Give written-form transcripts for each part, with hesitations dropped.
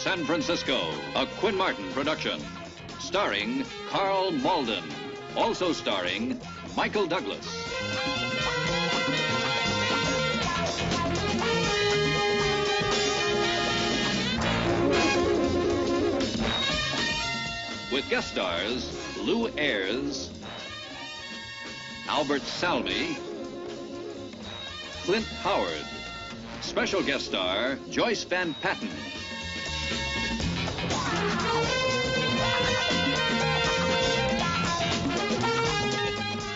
San Francisco, a Quinn Martin production. Starring Carl Malden. Also starring Michael Douglas. With guest stars Lou Ayres, Albert Salvi, Clint Howard. Special guest star Joyce Van Patten.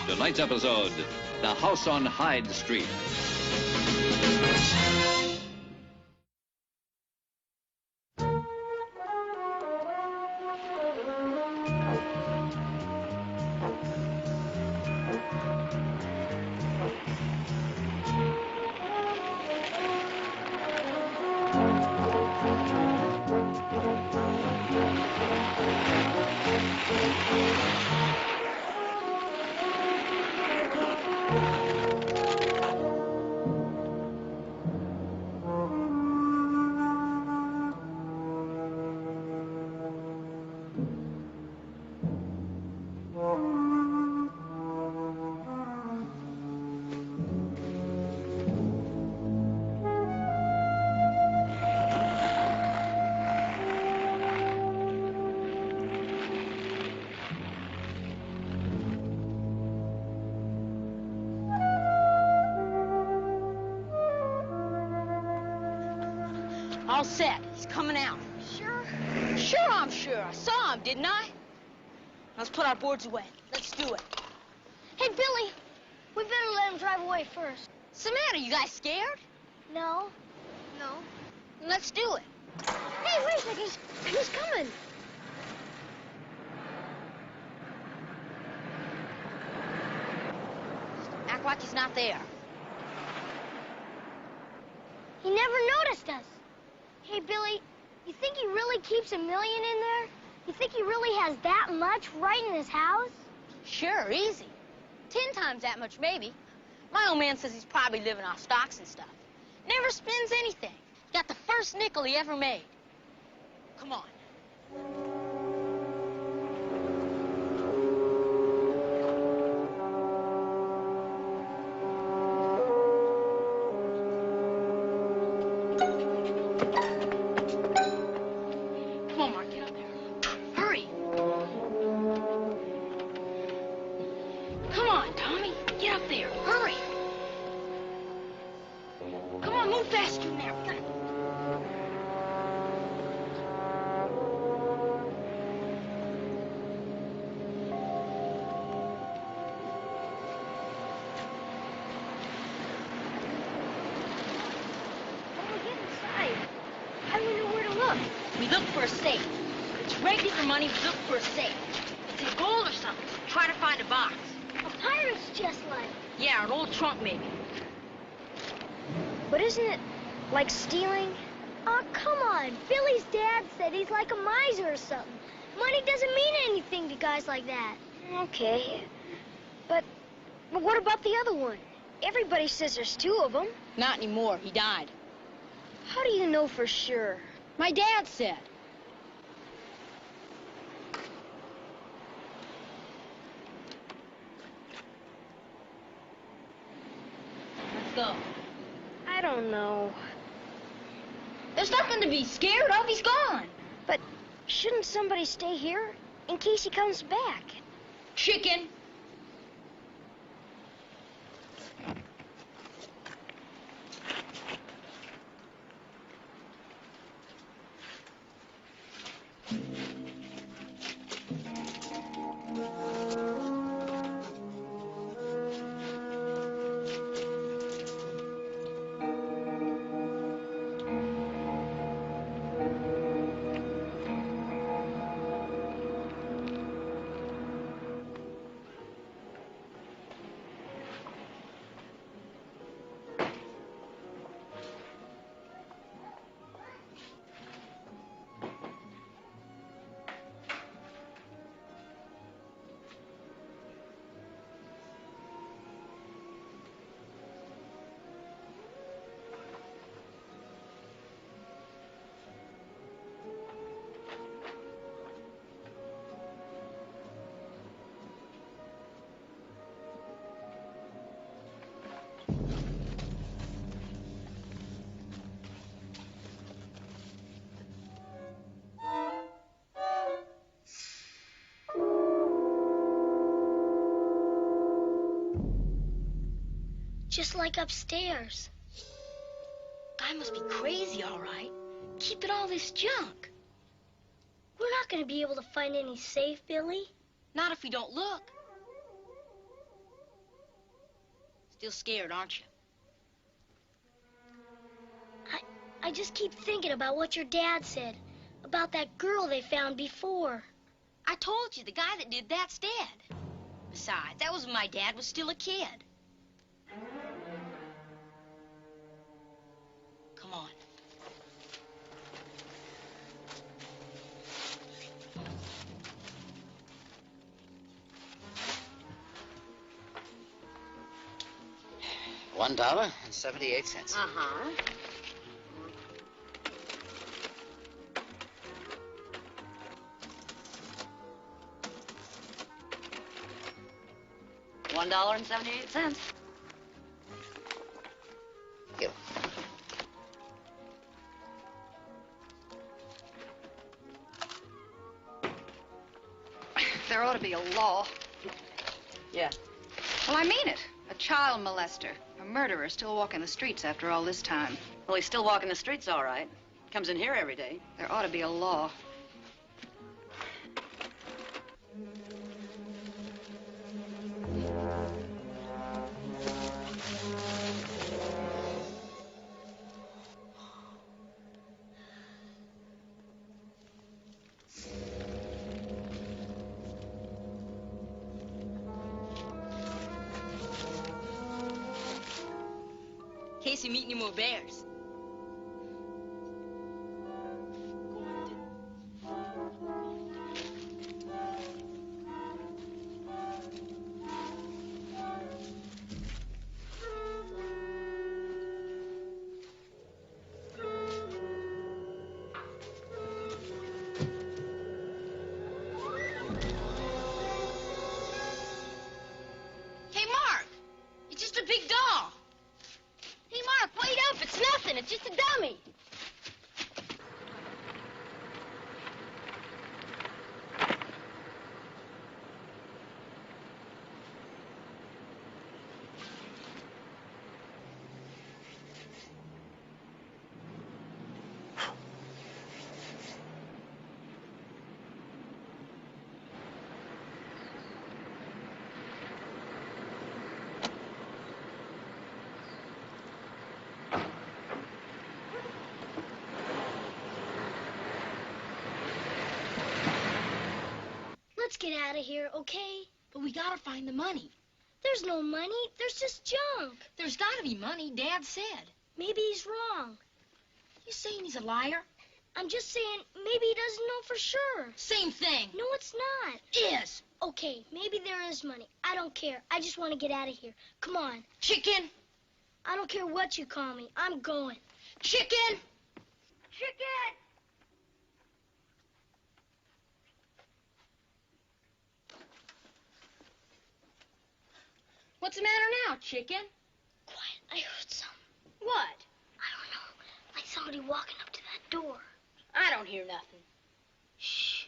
Tonight's episode, The House on Hyde Street. All set. He's coming out. Sure? Sure, I'm sure. I saw him, didn't I? Let's put our boards away. Let's do it. Hey, Billy, we better let him drive away first. What's the matter? You guys scared? No. No. Let's do it. Hey, wait a second. He's coming. Act like he's not there. He never noticed us. Hey, Billy, you think he really keeps $1 million in there? You think he really has that much right in his house? Sure, easy. 10 times that much, maybe. My old man says he's probably living off stocks and stuff. Never spends anything. Got the first nickel he ever made. Come on. We look for a safe. It's ready for money. We look for a safe. It's in gold or something. Try to find a box. A pirate's just like. Yeah, an old trunk maybe. But isn't it like stealing? Oh, come on. Billy's dad said he's like a miser or something. Money doesn't mean anything to guys like that. Okay. But what about the other one? Everybody says there's 2 of them. Not anymore. He died. How do you know for sure? My dad said. Let's go. I don't know. There's nothing to be scared of. He's gone. But shouldn't somebody stay here in case he comes back? Chicken. just like upstairs. Guy must be crazy, all right. Keeping all this junk. We're not going to be able to find any safe, Billy. Not if we don't look. Still scared, aren't you? I just keep thinking about what your dad said. About that girl they found before. I told you, the guy that did that's dead. Besides, that was when my dad was still a kid. Come on. $1.78. Uh-huh. $1.78. You. There ought to be a law. Yeah. Well, I mean it. A child molester, a murderer still walking the streets after all this time. Well, he's still walking the streets, all right. Comes in here every day. There ought to be a law. In case you meet any more bears. Hey, Mark! It's just a big doll. Hey, Mark, wait up. It's nothing. It's just a dummy. Let's get out of here, okay? But we gotta find the money. There's no money. There's just junk. There's gotta be money, Dad said. Maybe he's wrong. You saying he's a liar? I'm just saying maybe he doesn't know for sure. Same thing. No, it's not. Is. Okay, maybe there is money. I don't care. I just want to get out of here. Come on. Chicken. I don't care what you call me. I'm going. Chicken. Chicken! What's the matter now, Chicken? Quiet. I heard something. What? I don't know. Like somebody walking up to that door. I don't hear nothing. Shh.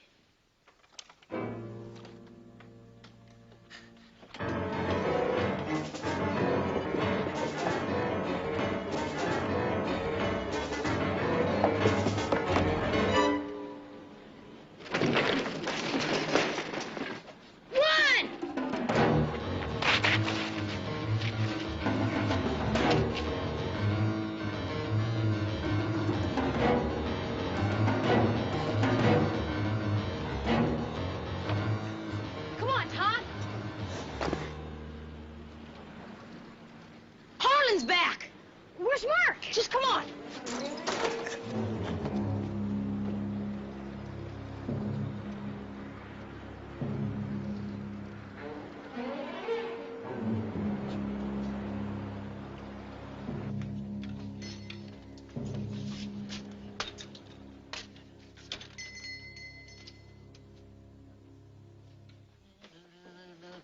Back. Where's Mark? Just come on.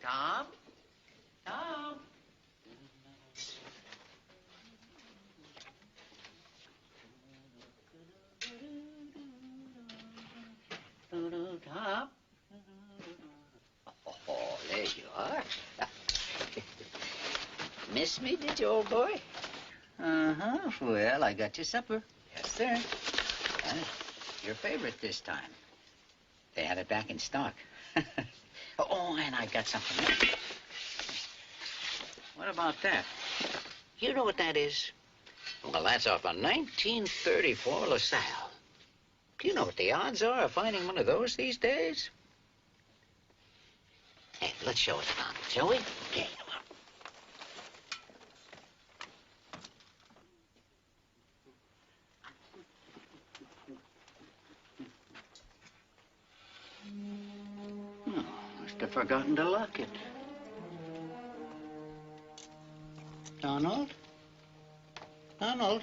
Tom? Tom? Miss me, did you, old boy? Uh-huh. Well, I got your supper. Yes, sir. Your favorite this time. They have it back in stock. Oh, and I got something else. What about that? You know what that is? Well, that's off a 1934 LaSalle. Do you know what the odds are of finding one of those these days? Hey, let's show it around, shall we? Okay, come on. Oh, must have forgotten to lock it. Donald? Donald?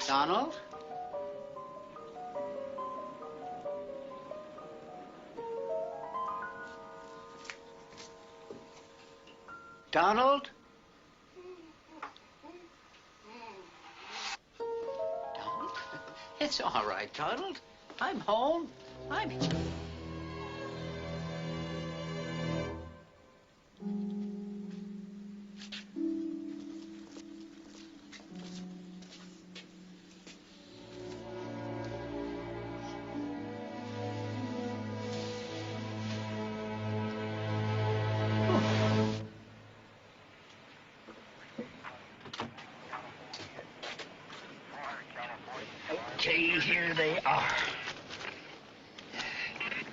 Donald? Donald? Donald? It's all right, Donald. I'm home. I'm... Okay, here they are.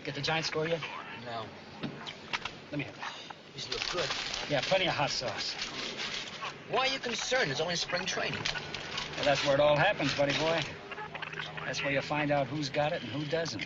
Get the giant score yet? No. Let me have that. These look good. Yeah, plenty of hot sauce. Why are you concerned? It's only spring training. Well, that's where it all happens, buddy boy. That's where you find out who's got it and who doesn't.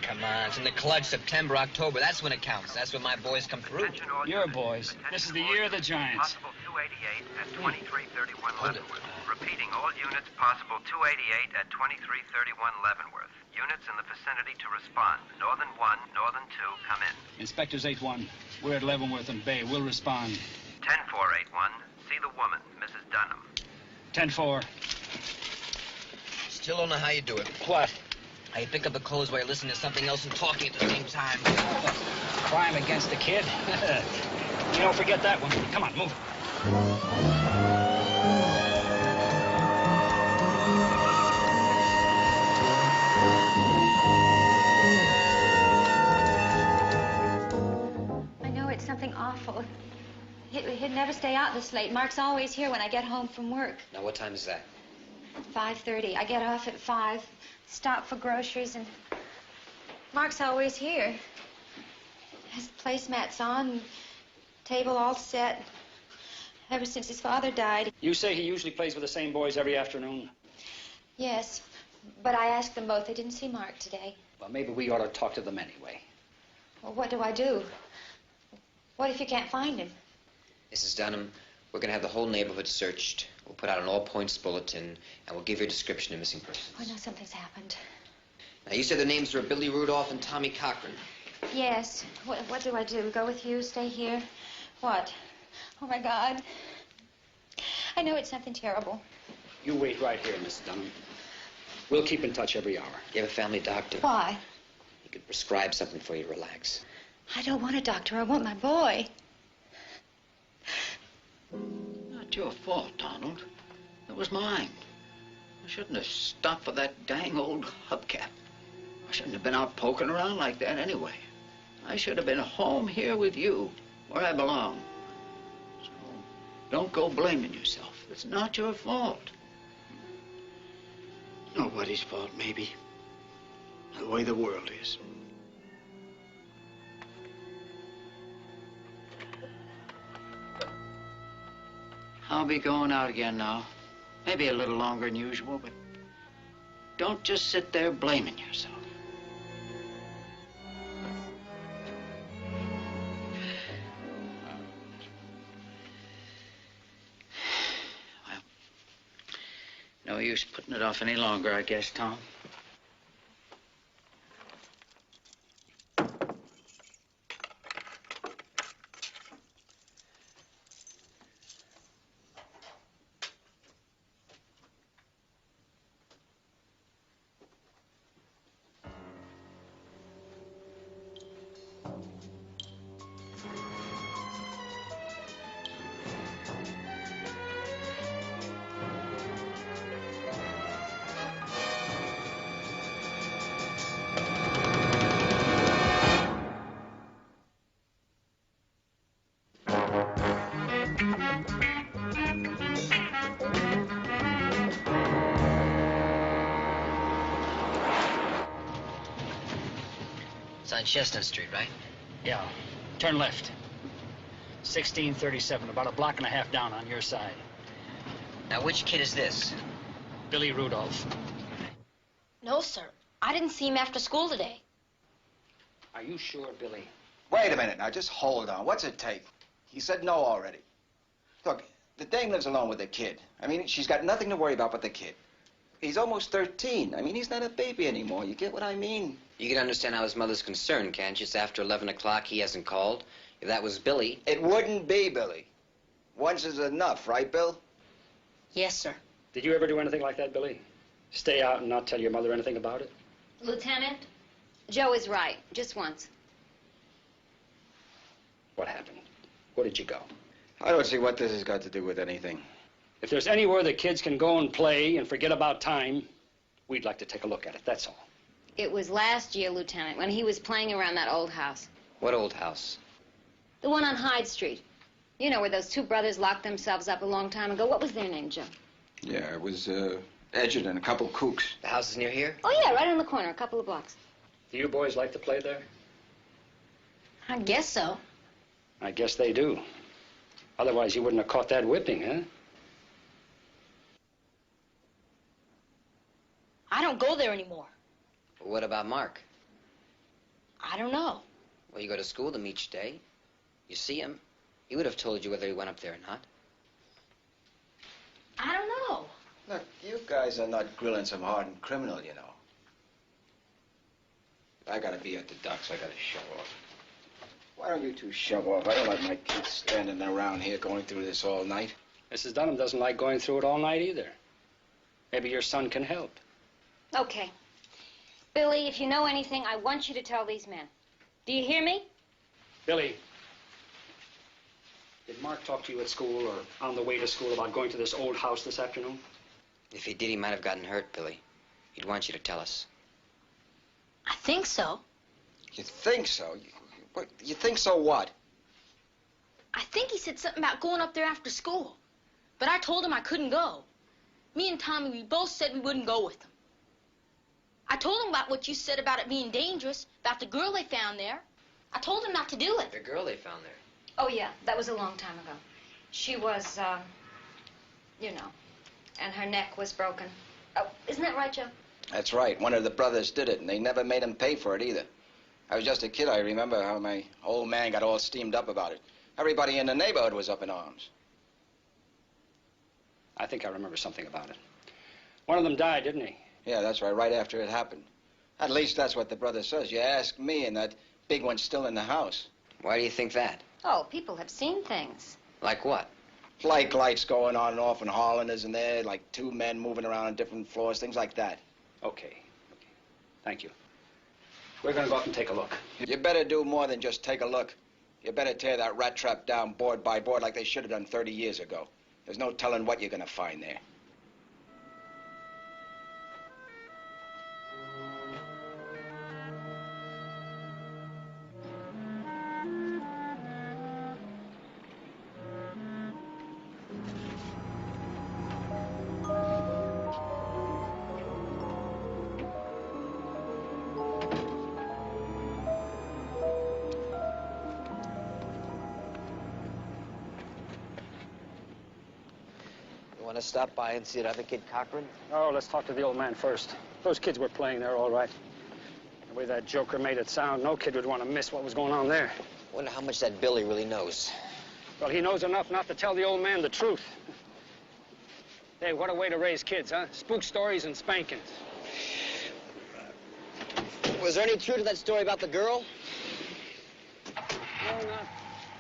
Come on. It's in the clutch, September, October. That's when it counts. That's when my boys come through. Your boys. This is the year of the Giants. Possible 288 at 2331 Leavenworth. Repeating, all units possible 288 at 2331 Leavenworth. Units in the vicinity to respond. Northern 1, Northern 2, come in. Inspectors 8-1. We're at Leavenworth and Bay. We'll respond. 10481. See the woman, Mrs. Dunham. 10-4. Still don't know how you do it. What? How you pick up the clothes while you're listening to something else and talking at the same time. Crime against the kid. You don't forget that one. Come on, move. I know it's something awful. He'd never stay out this late. Mark's always here when I get home from work. Now, what time is that? 5:30. I get off at 5. Stop for groceries, and Mark's always here. Has the placemats on, table all set. Ever since his father died. You say he usually plays with the same boys every afternoon? Yes, but I asked them both. They didn't see Mark today. Well, maybe we ought to talk to them anyway. Well, what do I do? What if you can't find him? Mrs. Dunham, we're going to have the whole neighborhood searched. We'll put out an all-points bulletin, and we'll give you a description of missing persons. Oh, no, something's happened. Now, you said the names were Billy Rudolph and Tommy Cochran. Yes. What do I do? Go with you? Stay here? What? Oh, my God. I know it's something terrible. You wait right here, Mrs. Dunham. We'll keep in touch every hour. You have a family doctor. Why? He could prescribe something for you to relax. I don't want a doctor. I want my boy. Not your fault, Donald. It was mine. I shouldn't have stopped for that dang old hubcap. I shouldn't have been out poking around like that anyway. I should have been home here with you, where I belong. So don't go blaming yourself. It's not your fault. Nobody's fault, maybe. The way the world is. I'll be going out again now. Maybe a little longer than usual, but don't just sit there blaming yourself. Well, no use putting it off any longer, I guess, Tom. It's on Chestnut Street, right? Yeah. Turn left. 1637, about a block and a half down on your side. Now, which kid is this? Billy Rudolph. No, sir. I didn't see him after school today. Are you sure, Billy? Wait a minute now, just hold on. What's it take? He said no already. Look, the dame lives alone with the kid. I mean, she's got nothing to worry about but the kid. He's almost 13. I mean, he's not a baby anymore. You get what I mean? You can understand how his mother's concerned, can't you? It's after 11 o'clock. He hasn't called. If that was Billy... It wouldn't be, Billy. Once is enough, right, Bill? Yes, sir. Did you ever do anything like that, Billy? Stay out and not tell your mother anything about it? Lieutenant, Joe is right. Just once. What happened? Where did you go? I don't see what this has got to do with anything. If there's anywhere the kids can go and play and forget about time, we'd like to take a look at it, that's all. It was last year, Lieutenant, when he was playing around that old house. What old house? The one on Hyde Street. You know, where those two brothers locked themselves up a long time ago. What was their name, Joe? Yeah, it was, Edgerton and a couple kooks. The house is near here? Oh, yeah, right on the corner, a couple of blocks. Do you boys like to play there? I guess so. I guess they do. Otherwise, you wouldn't have caught that whipping, huh? I don't go there anymore. What about Mark? I don't know. Well, you go to school with him each day. You see him. He would have told you whether he went up there or not. I don't know. Look, you guys are not grilling some hardened criminal, you know. I gotta be at the docks. I gotta show off. Why don't you two show off? I don't like my kids standing around here going through this all night. Mrs. Dunham doesn't like going through it all night either. Maybe your son can help. Okay. Billy, if you know anything, I want you to tell these men. Do you hear me? Billy, did Mark talk to you at school or on the way to school about going to this old house this afternoon? If he did, he might have gotten hurt, Billy. He'd want you to tell us. I think so. You think so? You think so what? I think he said something about going up there after school. But I told him I couldn't go. Me and Tommy, we both said we wouldn't go with him. I told him about what you said about it being dangerous, about the girl they found there. I told him not to do it. The girl they found there. Oh, yeah, that was a long time ago. She was, you know, and her neck was broken. Oh, isn't that right, Joe? That's right. One of the brothers did it, and they never made him pay for it either. I was just a kid. I remember how my old man got all steamed up about it. Everybody in the neighborhood was up in arms. I think I remember something about it. One of them died, didn't he? Yeah, that's right after it happened. At least that's what the brother says. You ask me, and that big one's still in the house. Why do you think that? Oh, people have seen things. Like what? Like lights going on and off in Harlan, isn't there? Like two men moving around on different floors, things like that. Okay. Thank you. We're going to go up and take a look. You better do more than just take a look. You better tear that rat trap down board by board like they should have done 30 years ago. There's no telling what you're going to find there. Want to stop by and see that other kid, Cochran? Oh, let's talk to the old man first. Those kids were playing there all right. The way that joker made it sound, no kid would want to miss what was going on there. Wonder how much that Billy really knows. Well, he knows enough not to tell the old man the truth. Hey, what a way to raise kids, huh? Spook stories and spankings. Was there any truth to that story about the girl? No,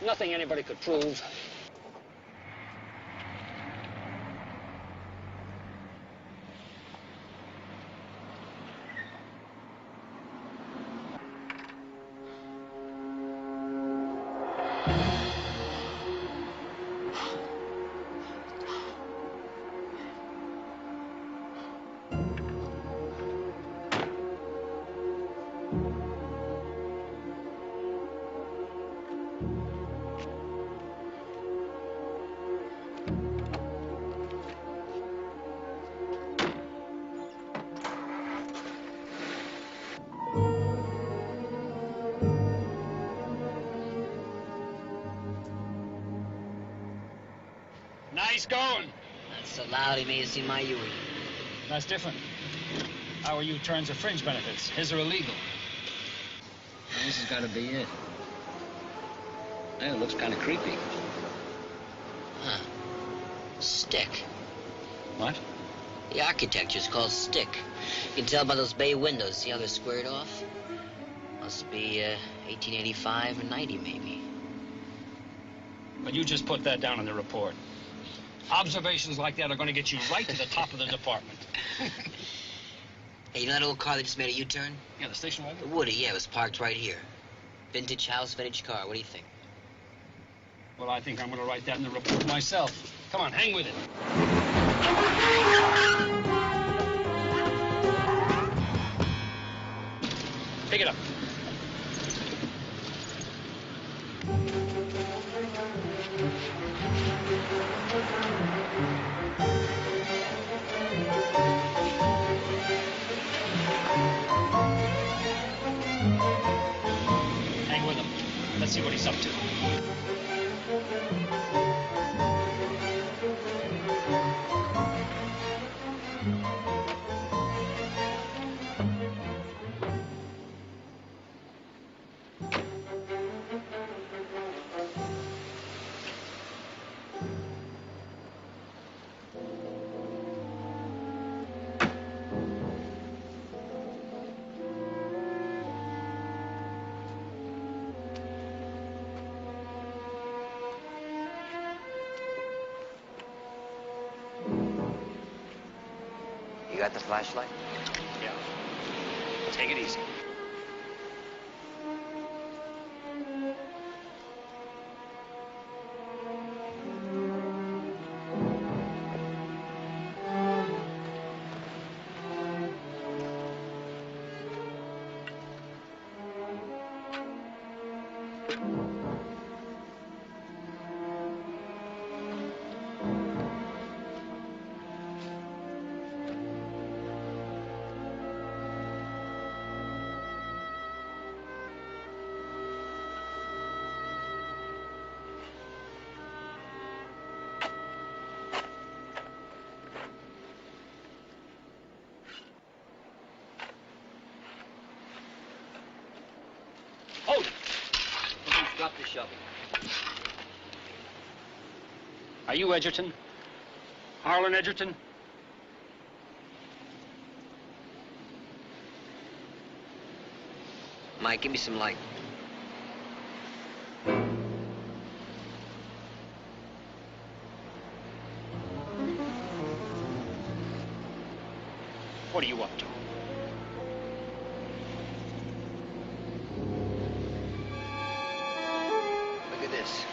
nothing anybody could prove. he's going. Not so loud, he may have seen my Yui. That's different. Our U-turns are fringe benefits. His are illegal. Well, this has got to be it. Hey, it looks kind of creepy. Huh. Stick. What? The architecture's called stick. You can tell by those bay windows. See how they're squared off? Must be 1885 or 90, maybe. But you just put that down in the report. Observations like that are going to get you right to the top of the department. Hey, you know that old car that just made a U-turn? Yeah, the station wagon? The Woody, yeah, it was parked right here. Vintage house, vintage car. What do you think? Well, I think I'm going to write that in the report myself. Come on, hang with it. Pick it up. Hang with him. Let's see what he's up to. You got the flashlight? Yeah. Take it easy. Hold it! Drop the shovel. Are you Edgerton? Harlan Edgerton? Mike, give me some light. What are you up to? Look at this.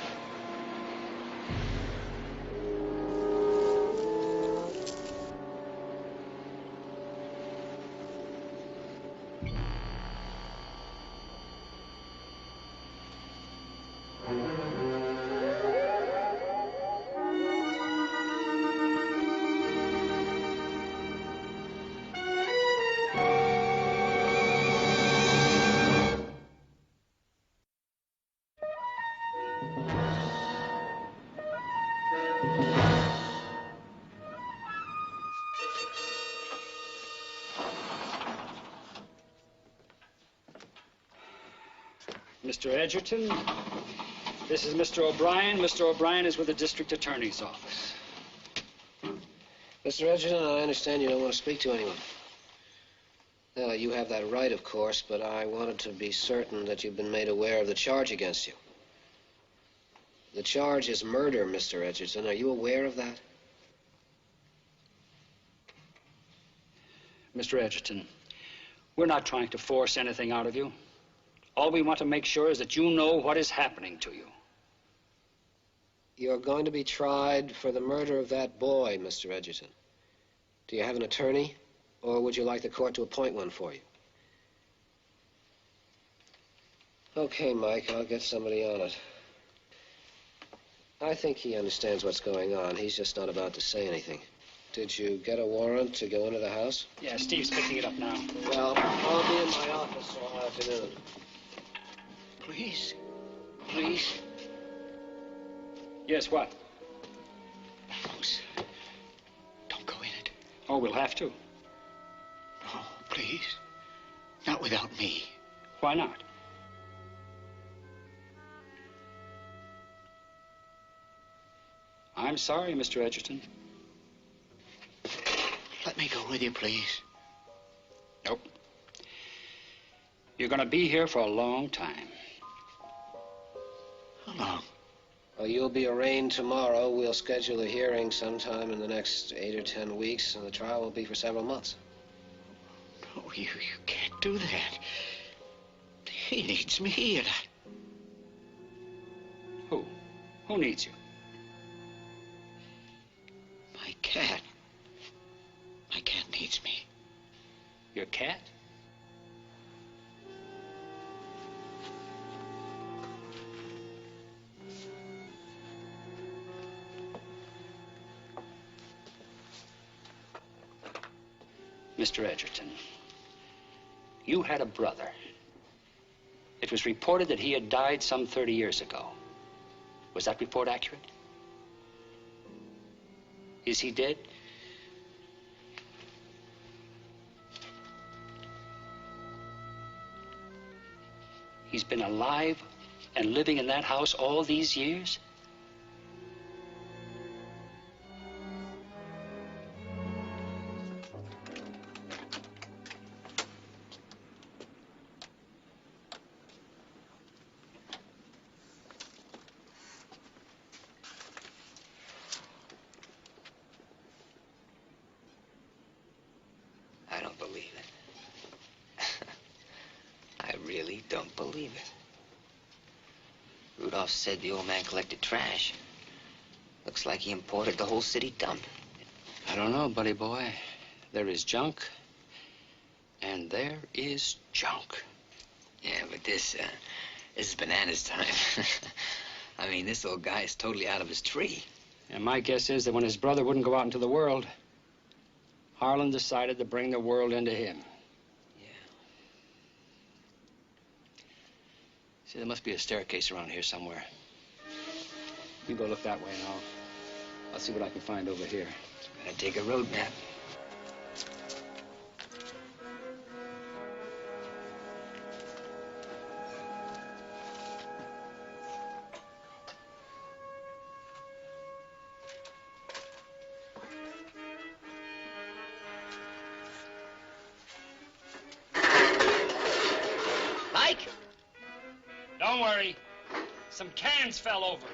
Mr. Edgerton, this is Mr. O'Brien. Mr. O'Brien is with the district attorney's office. Mr. Edgerton, I understand you don't want to speak to anyone. You have that right, of course, but I wanted to be certain that you've been made aware of the charge against you. The charge is murder, Mr. Edgerton. Are you aware of that? Mr. Edgerton, we're not trying to force anything out of you. All we want to make sure is that you know what is happening to you. You're going to be tried for the murder of that boy, Mr. Edgerton. Do you have an attorney, or would you like the court to appoint one for you? Okay, Mike, I'll get somebody on it. I think he understands what's going on. He's just not about to say anything. Did you get a warrant to go into the house? Yeah, Steve's picking it up now. Well, I'll be in my office all afternoon. Please. Please. Yes, what? Oh, we'll have to. No, please. Not without me. Why not? I'm sorry, Mr. Edgerton. Let me go with you, please. Nope. You're going to be here for a long time. How long? Well, you'll be arraigned tomorrow. We'll schedule a hearing sometime in the next 8 or 10 weeks, and the trial will be for several months. No, you can't do that. He needs me, and I... Who? Who needs you? My cat. My cat needs me. Your cat? Mr. Edgerton, you had a brother. It was reported that he had died some 30 years ago. Was that report accurate? Is he dead? He's been alive and living in that house all these years? I don't believe it. I really don't believe it. Rudolph said the old man collected trash. Looks like he imported the whole city dump. I don't know, buddy boy. There is junk, and there is junk. Yeah, but this is bananas time. I mean, this old guy is totally out of his tree. And my guess is that when his brother wouldn't go out into the world, Harlan decided to bring the world into him. Yeah. See, there must be a staircase around here somewhere. You go look that way, and I'll see what I can find over here. Gotta take a road map. Mike! Don't worry. Some cans fell over.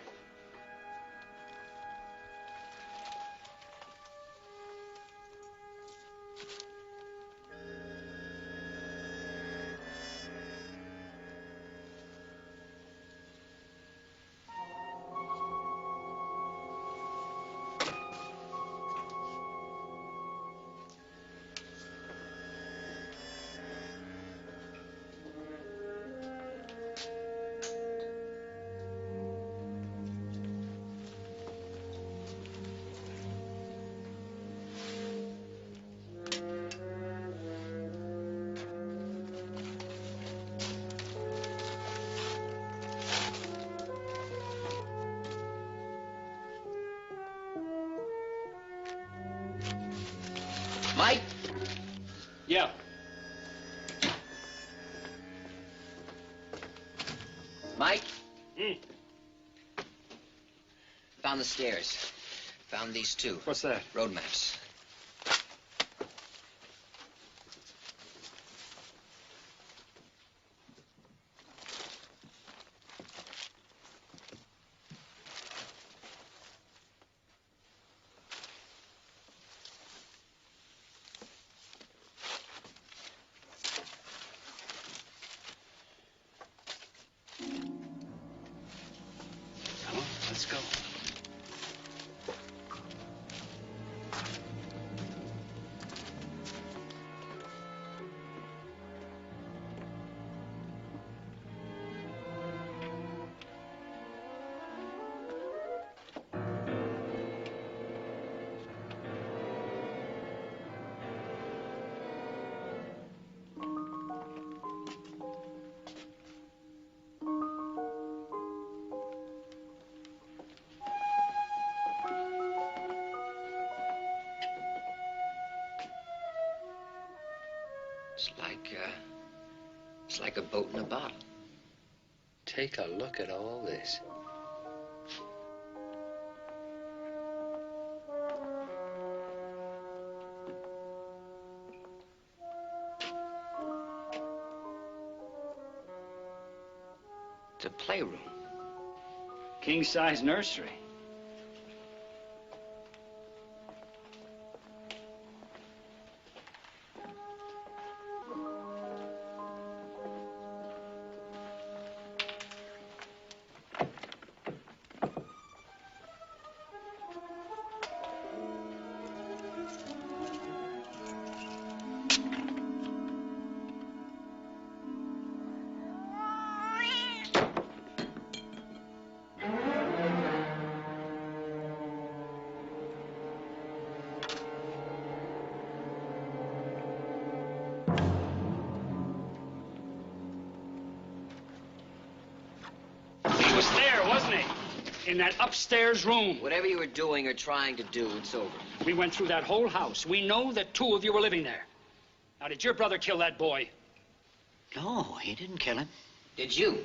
Mike? Yeah. Mike? Hmm. Found the stairs. Found these two. What's that? Road maps. Come on, let's go. It's like a boat in a bottle. Take a look at all this. It's a playroom. King-size nursery. In that upstairs room. Whatever you were doing or trying to do, it's over. We went through that whole house. We know that 2 of you were living there. Now, did your brother kill that boy? No, he didn't kill him. Did you?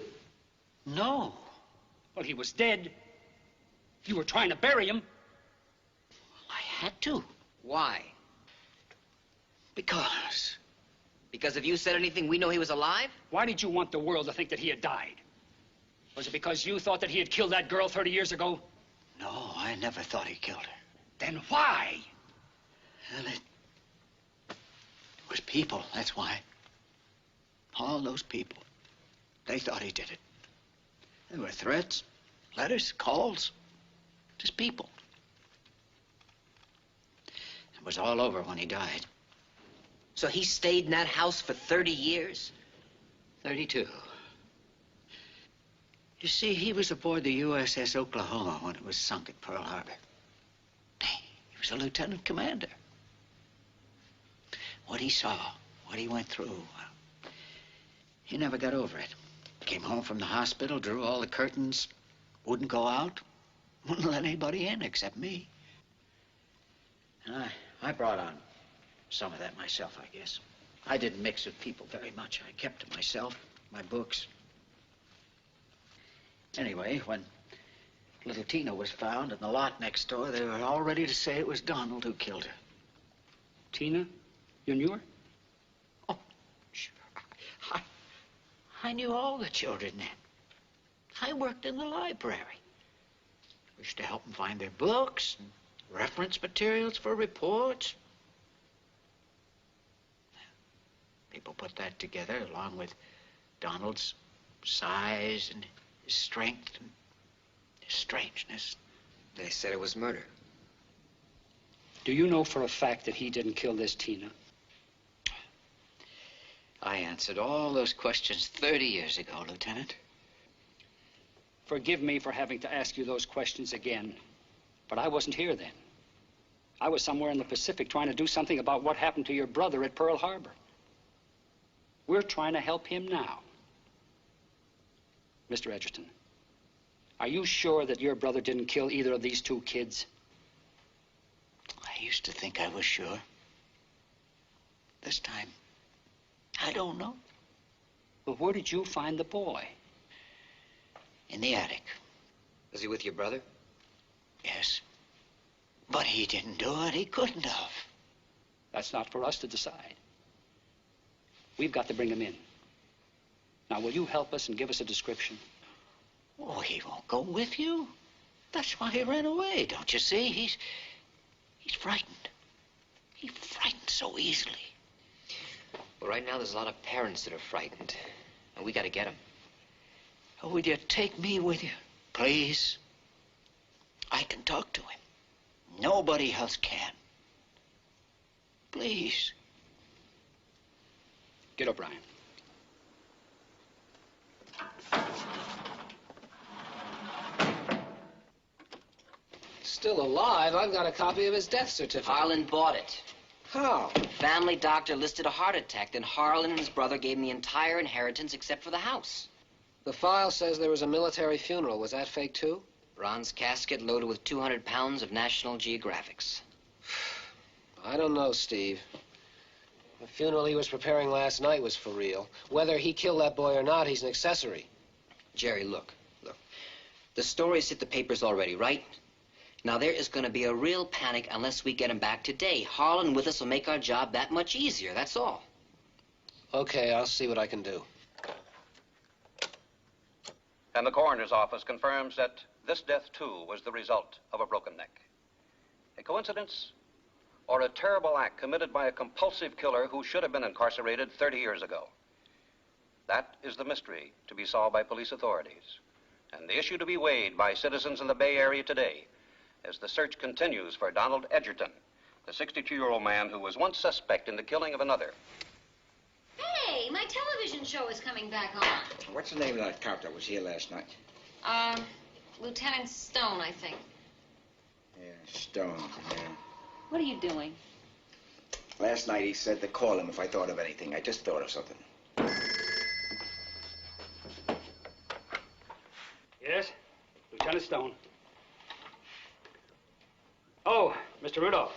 No. Well, he was dead. You were trying to bury him. I had to. Why? Because. Because if you said anything, we know he was alive? Why did you want the world to think that he had died? Was it because you thought that he had killed that girl 30 years ago? No, I never thought he killed her. Then why? Well, it was people, that's why. All those people. They thought he did it. There were threats, letters, calls. Just people. It was all over when he died. So he stayed in that house for 30 years? 32. You see, he was aboard the USS Oklahoma when it was sunk at Pearl Harbor. He was a lieutenant commander. What he saw, what he went through, he never got over it. Came home from the hospital, drew all the curtains, wouldn't go out, wouldn't let anybody in except me. And I brought on some of that myself, I guess. I didn't mix with people very much. I kept to myself, my books. Anyway, when little Tina was found in the lot next door, they were all ready to say it was Donald who killed her. Tina? You knew her? Oh, sure. I knew all the children then. I worked in the library. I used to help them find their books and reference materials for reports. People put that together along with Donald's size and his strength and his strangeness. They said it was murder. Do you know for a fact that he didn't kill this Tina? I answered all those questions 30 years ago, Lieutenant. Forgive me for having to ask you those questions again, but I wasn't here then. I was somewhere in the Pacific trying to do something about what happened to your brother at Pearl Harbor. We're trying to help him now. Mr. Edgerton, are you sure that your brother didn't kill either of these 2 kids? I used to think I was sure. This time, I don't know. Well, where did you find the boy? In the attic. Was he with your brother? Yes. But he didn't do it. He couldn't have. That's not for us to decide. We've got to bring him in. Now, will you help us and give us a description? Oh, he won't go with you. That's why he ran away, don't you see? He's frightened. He frightens so easily. Well, right now there's a lot of parents that are frightened, and we got to get them. Oh, would you take me with you, please? I can talk to him. Nobody else can. Please. Get O'Brien. Still alive? I've got a copy of his death certificate. Harlan bought it. How? Family doctor listed a heart attack, then Harlan and his brother gave him the entire inheritance except for the house. The file says there was a military funeral. Was that fake, too? Bronze casket loaded with 200 pounds of National Geographics. I don't know, Steve. The funeral he was preparing last night was for real. Whether he killed that boy or not, he's an accessory. Jerry, look. The story's hit the papers already, right? Now, there is going to be a real panic unless we get him back today. Harlan with us will make our job that much easier, that's all. Okay, I'll see what I can do. And the coroner's office confirms that this death, too, was the result of a broken neck. A coincidence or a terrible act committed by a compulsive killer who should have been incarcerated 30 years ago? That is the mystery to be solved by police authorities, and the issue to be weighed by citizens in the Bay Area today as the search continues for Donald Edgerton, the 62-year-old man who was once suspect in the killing of another. Hey, my television show is coming back on. What's the name of that cop that was here last night? Lieutenant Stone, I think. Yeah, Stone, yeah. What are you doing? Last night he said to call him if I thought of anything. I just thought of something. Yes, Lieutenant Stone. Oh, Mr. Rudolph.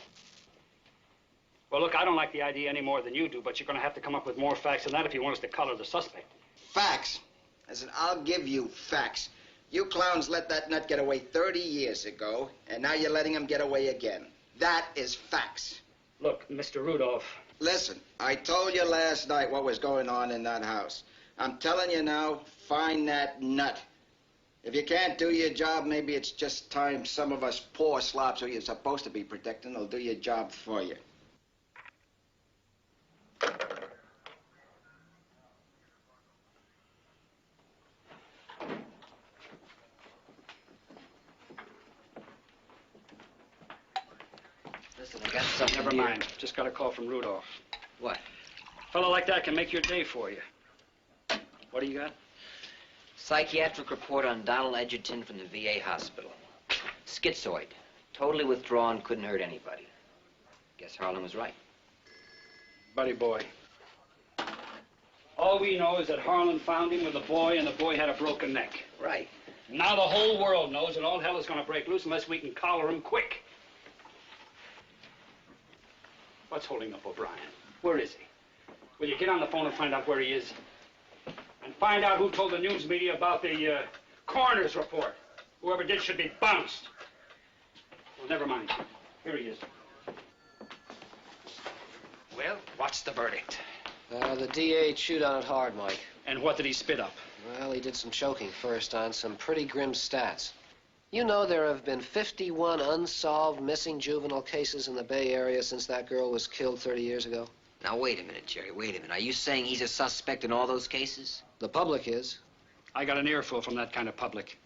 Well, look, I don't like the idea any more than you do, but you're going to have to come up with more facts than that if you want us to color the suspect. Facts? I said, I'll give you facts. You clowns let that nut get away 30 years ago, and now you're letting him get away again. That is facts. Look, Mr. Rudolph. Listen, I told you last night what was going on in that house. I'm telling you now, find that nut. If you can't do your job, maybe it's just time some of us poor slobs who you're supposed to be protecting will do your job for you. Listen, I got something. Never mind. Just got a call from Rudolph. What? A fellow like that can make your day for you. What do you got? Psychiatric report on Donald Edgerton from the VA hospital. Schizoid. Totally withdrawn, couldn't hurt anybody. Guess Harlan was right. Buddy boy. All we know is that Harlan found him with a boy, and the boy had a broken neck. Right. Now the whole world knows, and all hell is going to break loose unless we can collar him quick. What's holding up O'Brien? Where is he? Will you get on the phone and find out where he is? And find out who told the news media about the coroner's report. Whoever did should be bounced. Well, never mind. Here he is. Well, what's the verdict? The DA chewed on it hard, Mike. And what did he spit up? Well, he did some choking first on some pretty grim stats. You know there have been 51 unsolved missing juvenile cases in the Bay Area since that girl was killed 30 years ago. Now, wait a minute, Jerry, wait a minute. Are you saying he's a suspect in all those cases? The public is. I got an earful from that kind of public.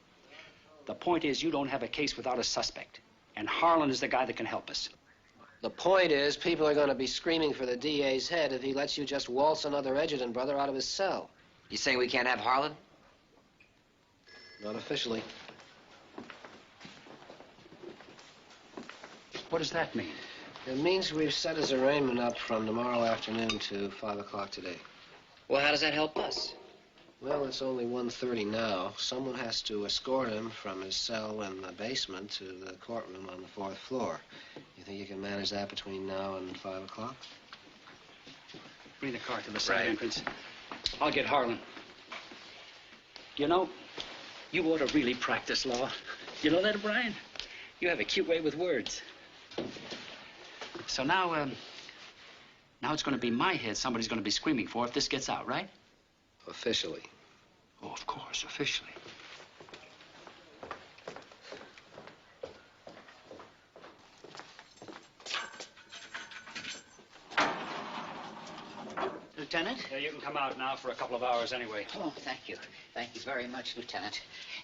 The point is, you don't have a case without a suspect. And Harlan is the guy that can help us. The point is, people are going to be screaming for the DA's head if he lets you just waltz another Edgerton brother out of his cell. You saying we can't have Harlan? Not officially. What does that mean? It means we've set his arraignment up from tomorrow afternoon to 5 o'clock today. Well, how does that help us? Well, it's only 1:30 now. Someone has to escort him from his cell in the basement to the courtroom on the 4th floor. You think you can manage that between now and 5 o'clock? Bring the car to the side entrance. I'll get Harlan. You know, you ought to really practice law. You know that, O'Brien? You have a cute way with words. So now it's going to be my head somebody's going to be screaming for if this gets out, right? Officially. Oh, of course, officially. Lieutenant? Yeah, you can come out now for a couple of hours anyway. Oh, thank you. Thank you very much, Lieutenant.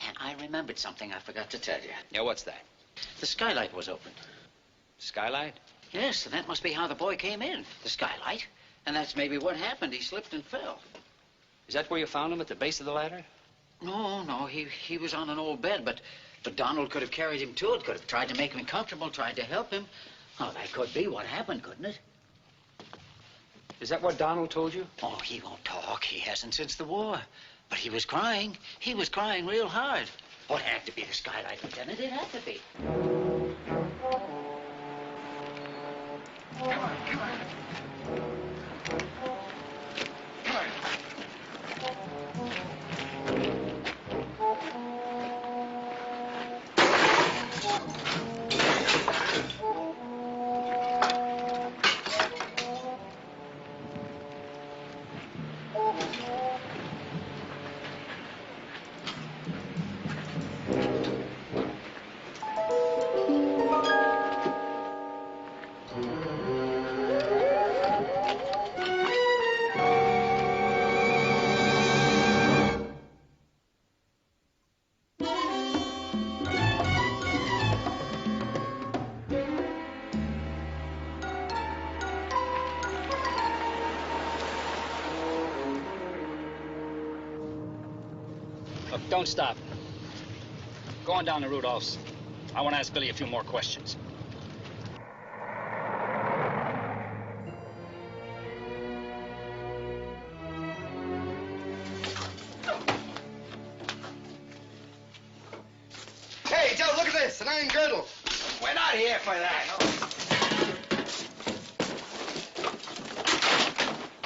And I remembered something I forgot to tell you. Yeah, what's that? The skylight was open. Skylight? Yes, and that must be how the boy came in, the skylight. And that's maybe what happened. He slipped and fell. Is that where you found him, at the base of the ladder? No, he was on an old bed, but Donald could have carried him to it, could have tried to make him comfortable, tried to help him. Oh, that could be what happened, couldn't it? Is that what Donald told you? Oh, he won't talk. He hasn't since the war. But he was crying. He was crying real hard. Oh, it had to be the skylight, Lieutenant. It had to be. Come on. Look, don't stop. Go on down to Rudolph's. I want to ask Billy a few more questions. Hey, Joe, look at this, an iron girdle. We're not here for that.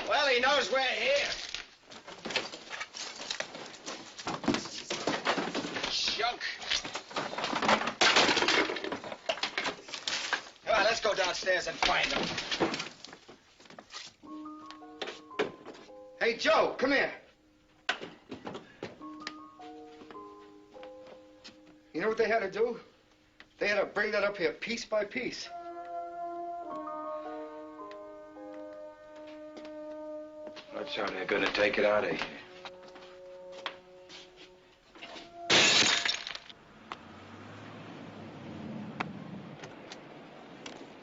Well, he knows we're here. Junk. Come on, let's go downstairs and find him. Hey, Joe, come here. You know what they had to do? They had to bring that up here piece by piece. That's how they're gonna take it out of here.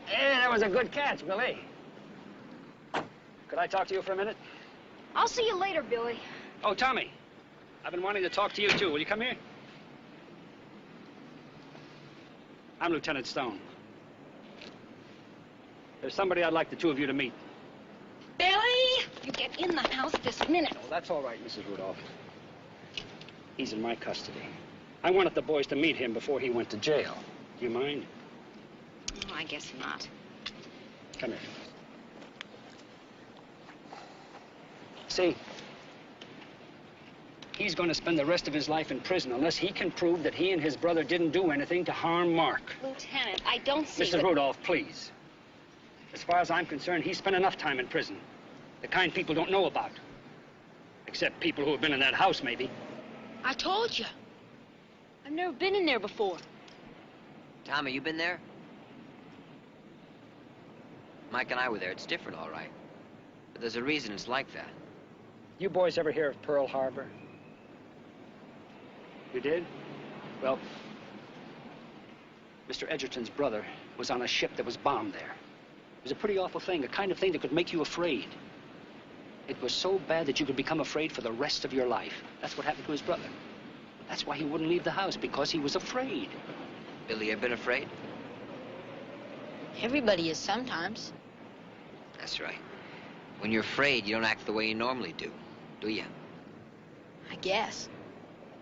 Hey, that was a good catch, Billy. Could I talk to you for a minute? I'll see you later, Billy. Oh, Tommy. I've been wanting to talk to you, too. Will you come here? I'm Lieutenant Stone. There's somebody I'd like the two of you to meet. Billy, you get in the house this minute. Oh, that's all right, Mrs. Rudolph. He's in my custody. I wanted the boys to meet him before he went to jail. Do you mind? Oh, I guess not. Come here. See, he's going to spend the rest of his life in prison unless he can prove that he and his brother didn't do anything to harm Mark. Lieutenant, I don't see Mrs. Rudolph, please. As far as I'm concerned, he spent enough time in prison. The kind people don't know about. Except people who have been in that house, maybe. I told you. I've never been in there before. Tommy, you been there? Mike and I were there. It's different, all right. But there's a reason it's like that. You boys ever hear of Pearl Harbor? You did? Well, Mr. Edgerton's brother was on a ship that was bombed there. It was a pretty awful thing, the kind of thing that could make you afraid. It was so bad that you could become afraid for the rest of your life. That's what happened to his brother. That's why he wouldn't leave the house, because he was afraid. Billy, you ever been afraid? Everybody is sometimes. That's right. When you're afraid, you don't act the way you normally do you? I guess.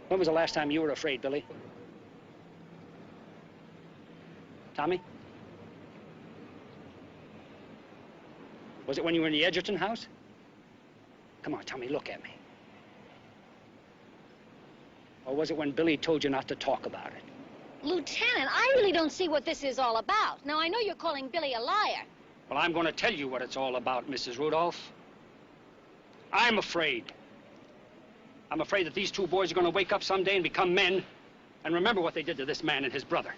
When was the last time you were afraid, Billy? Tommy? Was it when you were in the Edgerton house? Come on, Tommy, look at me. Or was it when Billy told you not to talk about it? Lieutenant, I really don't see what this is all about. Now, I know you're calling Billy a liar. Well, I'm going to tell you what it's all about, Mrs. Rudolph. I'm afraid. I'm afraid that these two boys are going to wake up someday and become men and remember what they did to this man and his brother.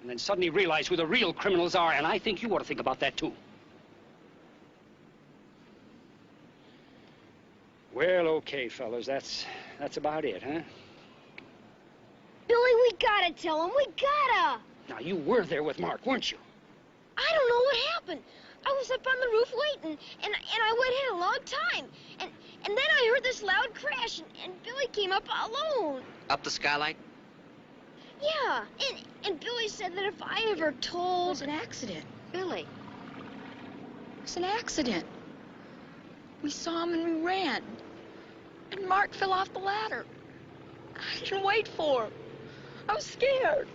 And then suddenly realize who the real criminals are, and I think you ought to think about that, too. Well, okay, fellas, that's about it, huh? Billy, we gotta tell him. We gotta. Now, you were there with Mark, weren't you? I don't know what happened. I was up on the roof waiting, and I went in a long time. And then I heard this loud crash, and Billy came up alone. Up the skylight? Yeah, and Billy said that if I ever told... It was an accident, Billy. It was an accident. We saw him and we ran. And Mark fell off the ladder. I didn't wait for him. I was scared.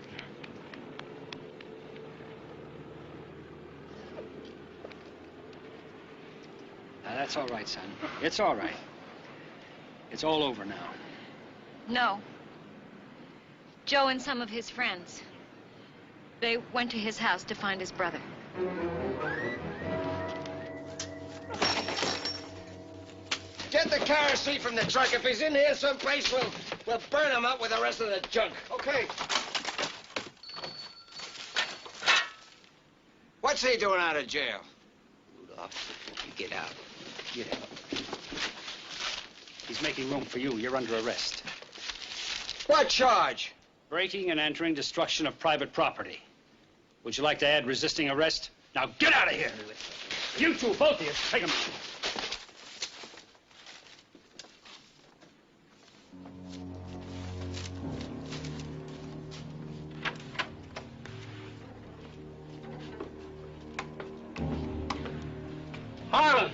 Now, that's all right, son. It's all right. It's all over now. No. Joe and some of his friends. They went to his house to find his brother. Get the car seat from the truck. If he's in here someplace, we'll burn him up with the rest of the junk. Okay. What's he doing out of jail? Rudolph, you get out. Get out. He's making room for you. You're under arrest. What charge? Breaking and entering, destruction of private property. Would you like to add resisting arrest? Now get out of here! You two, both of you, take him out. Harlan!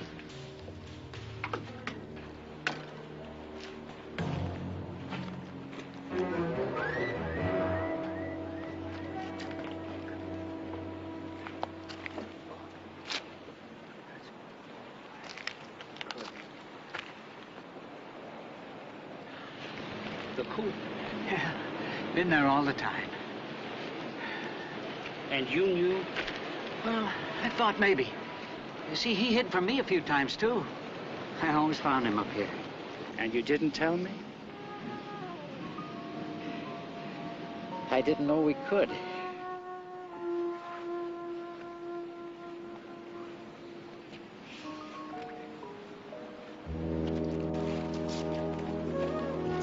The coop. Yeah, been there all the time. And you knew? Well, I thought maybe. You see, he hid from me a few times, too. I always found him up here. And you didn't tell me? I didn't know we could.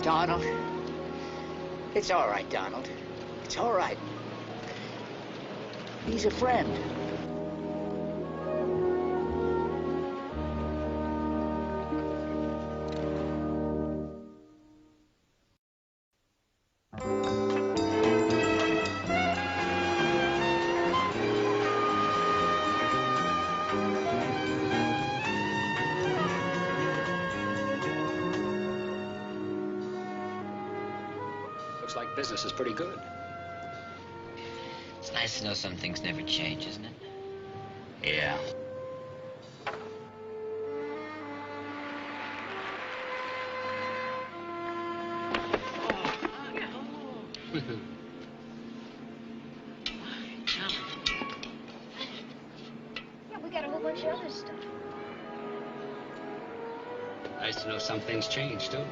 Donald. It's all right, Donald. It's all right. He's a friend. Looks like business is pretty good. It's nice to know some things never change, isn't it? Yeah. Yeah, we got a whole bunch of other stuff. Nice to know some things change, too.